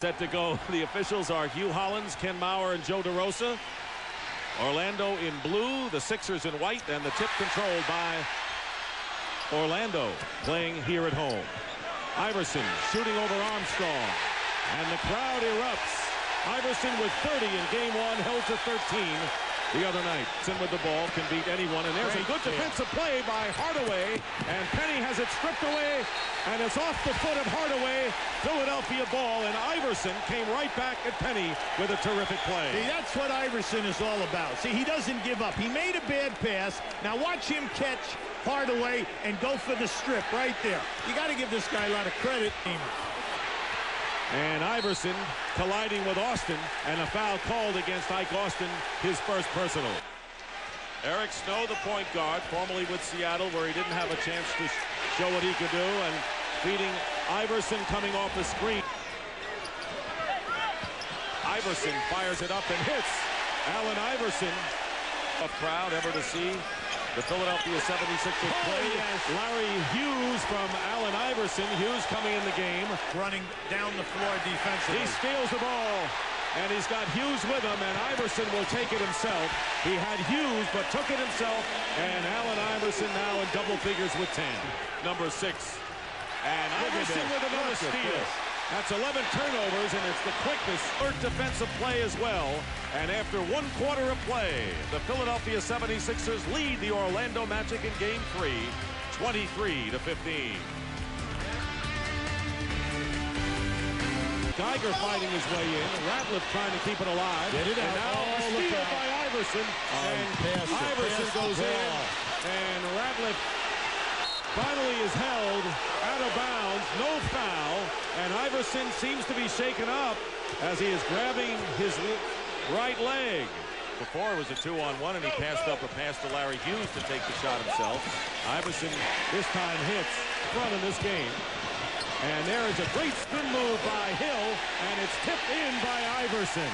Set to go. The officials are Hugh Hollins, Ken Maurer, and Joe DeRosa. Orlando in blue, the Sixers in white, and the tip controlled by Orlando, playing here at home. Iverson shooting over Armstrong, and the crowd erupts. Iverson with 30 in game one, held to 13 the other night. Sin with the ball, can beat anyone, and there's a good defensive play by Hardaway, and Penny has it stripped away, and it's off the foot of Hardaway. Philadelphia ball, and Iverson came right back at Penny with a terrific play. See, that's what Iverson is all about. See, he doesn't give up. He made a bad pass. Now watch him catch Hardaway and go for the strip right there. You got to give this guy a lot of credit. And Iverson colliding with Austin, and a foul called against Ike Austin, his first personal. Eric Snow, the point guard, formerly with Seattle, where he didn't have a chance to show what he could do, and feeding Iverson coming off the screen. Iverson fires it up and hits. Allen Iverson. A crowd ever to see the Philadelphia 76ers play. Yes. Larry Hughes from Allen Iverson. Hughes coming in the game. Running down the floor defensively. He steals the ball, and he's got Hughes with him, and Iverson will take it himself. He had Hughes, but took it himself, and Allen Iverson now in double figures with 10. Number 6. And Iverson with another steal. That's 11 turnovers, and it's the quickest third defensive play as well. And after 1 quarter of play, the Philadelphia 76ers lead the Orlando Magic in Game 3, 23-15. Geiger fighting his way in. Ratliff trying to keep it alive. Get it out. And now a steal by Iverson. And Iverson goes in, and Ratliff finally is held out of bounds, no foul, and Iverson seems to be shaken up as he is grabbing his right leg. Before it was a 2-on-1, and he passed up a pass to Larry Hughes to take the shot himself. Iverson this time hits front in this game. And there is a great spin move by Hill, and it's tipped in by Iverson.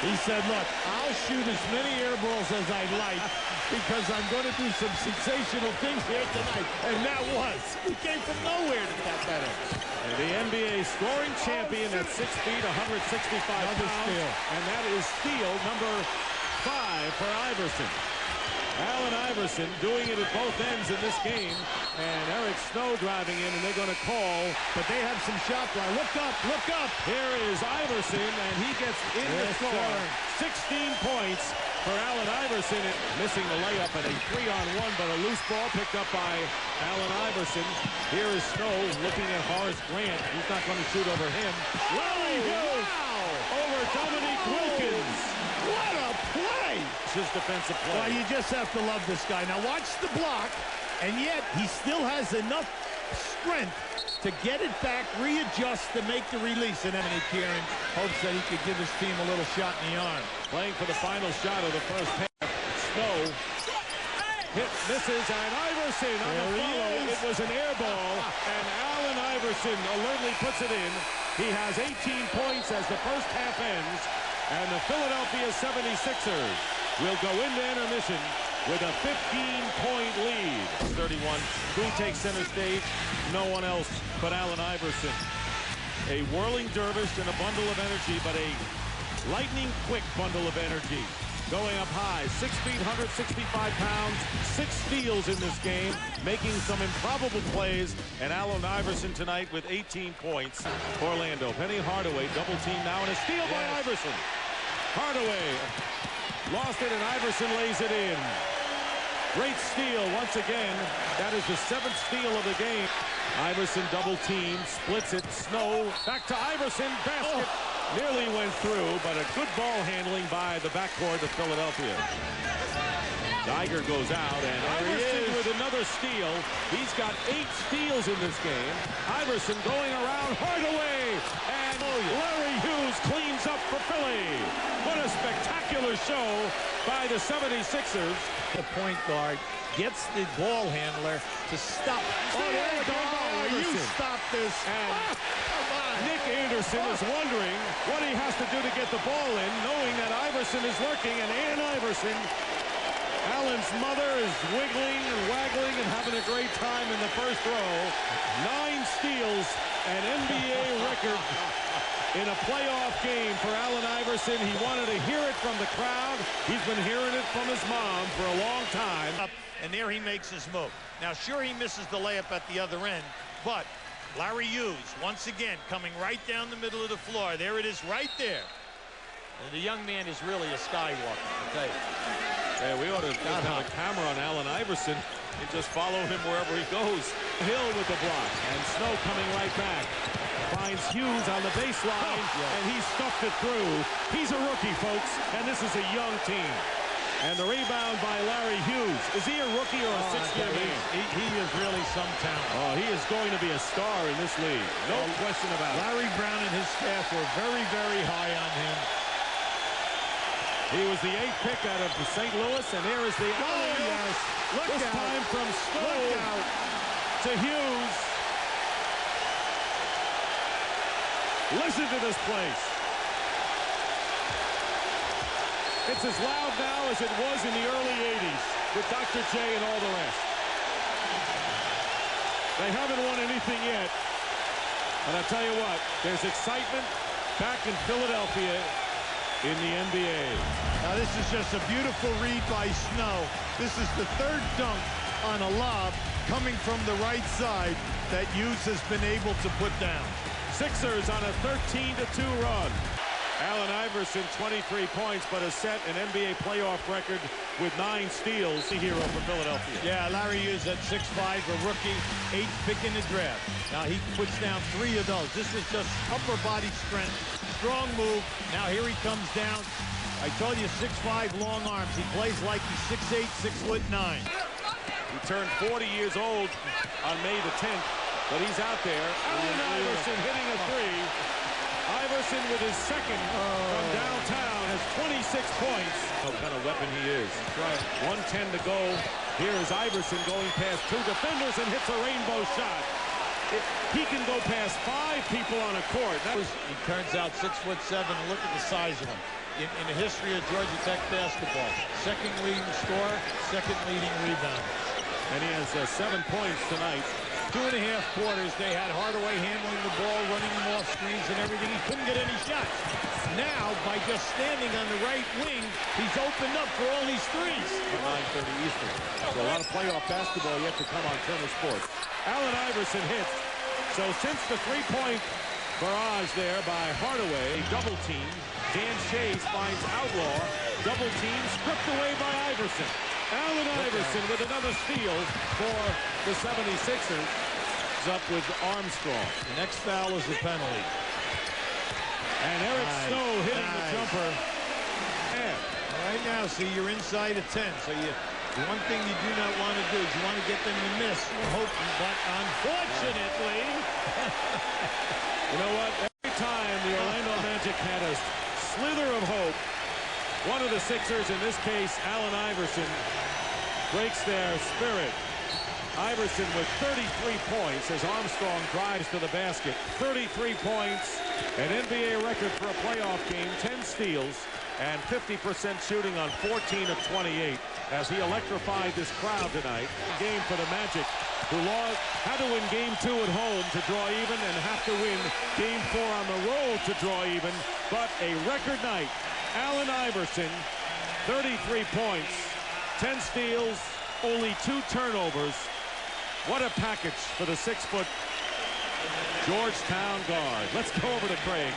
He said, look, I'll shoot as many air balls as I like because I'm going to do some sensational things here tonight. And that was. He came from nowhere to tap that in. And the NBA scoring champion at 6 feet, 165 pounds. Steal. And that is steal number 5 for Iverson. Allen Iverson doing it at both ends in this game. And Eric Snow driving in, and they're going to call. But they have some shot line. Look up, look up. Here is Iverson, and he gets in the score. 16 points for Allen Iverson. Missing the layup at a 3-on-1, but a loose ball picked up by Allen Iverson. Here is Snow looking at Horace Grant. He's not going to shoot over him. Larry Hughes over Dominique Wilkins. What a play! It's his defensive play. Well, you just have to love this guy. Now watch the block, and yet he still has enough strength to get it back, readjust to make the release. And Anthony Kieran hopes that he could give his team a little shot in the arm. Playing for the final shot of the first half. Snow hit, misses, and Iverson on the follow. It was an air ball, and Allen Iverson alertly puts it in. He has 18 points as the first half ends, and the Philadelphia 76ers will go into intermission with a 15-point lead. 31. Who takes center stage? No one else but Allen Iverson. A whirling dervish and a bundle of energy, but a lightning-quick bundle of energy. Going up high, 6 feet, 165 pounds, 6 steals in this game, making some improbable plays, and Allen Iverson tonight with 18 points. Orlando, Penny Hardaway, double team now, and a steal by Iverson. Hardaway lost it, and Iverson lays it in. Great steal once again. That is the 7th steal of the game. Iverson double team, splits it. Snow back to Iverson, basket. Nearly went through, but a good ball handling by the backcourt of Philadelphia. Geiger goes out, and Iverson with another steal. He's got 8 steals in this game. Iverson going around Hardaway, and Larry Hughes cleans up for Philly. What a spectacular show by the 76ers. The point guard gets the ball handler to stop. You stop this. And Nick Anderson is wondering what he has to do to get the ball in, knowing that Iverson is working, and Iverson, Alan's mother is wiggling and waggling and having a great time in the first row. 9 steals, an NBA record in a playoff game for Allen Iverson. He wanted to hear it from the crowd. He's been hearing it from his mom for a long time. And there he makes his move. Now, sure, he misses the layup at the other end, but Larry Hughes, once again, coming right down the middle of the floor. There it is right there. And the young man is really a skywalker, I'll tell you. Yeah, we ought to have a camera on Allen Iverson and just follow him wherever he goes. Hill with the block, and Snow coming right back. Finds Hughes on the baseline, and he stuffed it through. He's a rookie, folks, and this is a young team. And the rebound by Larry Hughes. Is he a rookie or a sixth-year man? He is really some talent. Oh, he is going to be a star in this league. No question about it. Larry Brown and his staff were very, very high on him. He was the 8th pick out of St. Louis, and there is the yes. Look this out. time from Snow to Hughes. Listen to this place. It's as loud now as it was in the early 80s with Dr. J and all the rest. They haven't won anything yet. And I'll tell you what, there's excitement back in Philadelphia in the NBA. Now, this is just a beautiful read by Snow. This is the 3rd dunk on a lob coming from the right side that Hughes has been able to put down. Sixers on a 13-2 run. Allen Iverson, 23 points, but has set an NBA playoff record with 9 steals. The hero for Philadelphia. Yeah, Larry Hughes at 6'5", a rookie, 8th pick in the draft. Now he puts down 3 of those. This is just upper body strength, strong move. Now here he comes down. I told you, 6'5", long arms. He plays like he's 6'8", 6'9". He turned 40 years old on May the 10th, but he's out there. Allen Iverson hitting a 3. Iverson with his 2nd from downtown has 26 points. What kind of weapon he is. Right. 1:10 to go. Here is Iverson going past 2 defenders and hits a rainbow shot. He can go past 5 people on a court. He turns out 6'7". Look at the size of him. In the history of Georgia Tech basketball, 2nd leading scorer, 2nd leading rebounder. And he has 7 points tonight. 2.5 quarters, they had Hardaway handling the ball, running him off screens and everything. He couldn't get any shots. Now, by just standing on the right wing, he's opened up for all these threes. 9:30 Eastern. So a lot of playoff basketball yet to come on Turner Sports. Allen Iverson hits. So since the 3-point barrage there by Hardaway, double team, Dan Chase finds Outlaw, double team, stripped away by Iverson. Allen Iverson with another steal for the 76ers. He's up with Armstrong. The next foul is a penalty. And Eric Snow hitting the jumper. And right now, see, you're inside of 10. So the one thing you do not want to do is you want to get them to miss. You're hoping, but unfortunately. You know what? Every time the Orlando Magic had a slither of hope, one of the Sixers, in this case, Allen Iverson, breaks their spirit. Iverson with 33 points as Armstrong drives to the basket. 33 points, an NBA record for a playoff game, 10 steals, and 50% shooting on 14 of 28 as he electrified this crowd tonight. Game for the Magic, who had to win Game 2 at home to draw even and have to win Game 4 on the road to draw even, but a record night. Allen Iverson, 33 points, 10 steals, only 2 turnovers. What a package for the 6-foot Georgetown guard. Let's go over to Craig.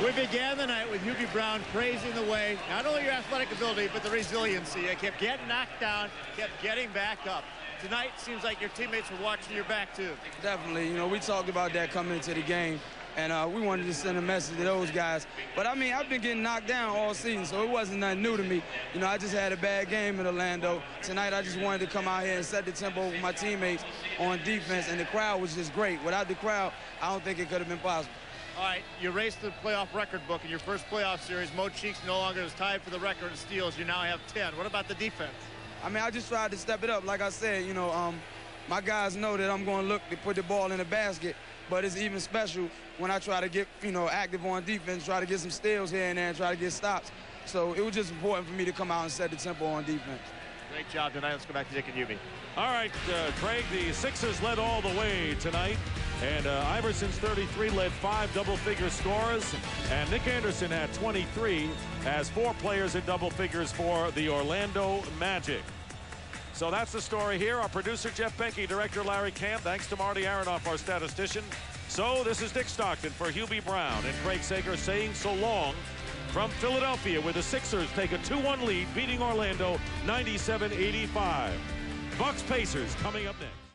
We began the night with Hughy Brown praising the way, not only your athletic ability, but the resiliency. You kept getting knocked down, kept getting back up. Tonight, seems like your teammates were watching your back, too. Definitely. You know, we talked about that coming into the game. And we wanted to send a message to those guys. But, I mean, I've been getting knocked down all season, so it wasn't nothing new to me. You know, I just had a bad game in Orlando. Tonight, I just wanted to come out here and set the tempo with my teammates on defense, and the crowd was just great. Without the crowd, I don't think it could have been possible. All right, you raced the playoff record book in your first playoff series. Mo Cheeks no longer is tied for the record in steals. You now have 10. What about the defense? I mean, I just tried to step it up. Like I said, you know, my guys know that I'm going to look to put the ball in the basket. But it's even special when I try to get, you know, active on defense, try to get some steals here and there, and try to get stops. So it was just important for me to come out and set the tempo on defense. Great job tonight. Let's go back to Dick and Hubie. All right, Craig, the Sixers led all the way tonight. And Iverson's 33 led 5 double-figure scorers. And Nick Anderson had 23 as 4 players in double figures for the Orlando Magic. So that's the story here. Our producer, Jeff Benke, director, Larry Camp. Thanks to Marty Aronoff, our statistician. So this is Dick Stockton for Hubie Brown and Craig Sager saying so long from Philadelphia, where the Sixers take a 2-1 lead, beating Orlando 97-85. Bucks Pacers coming up next.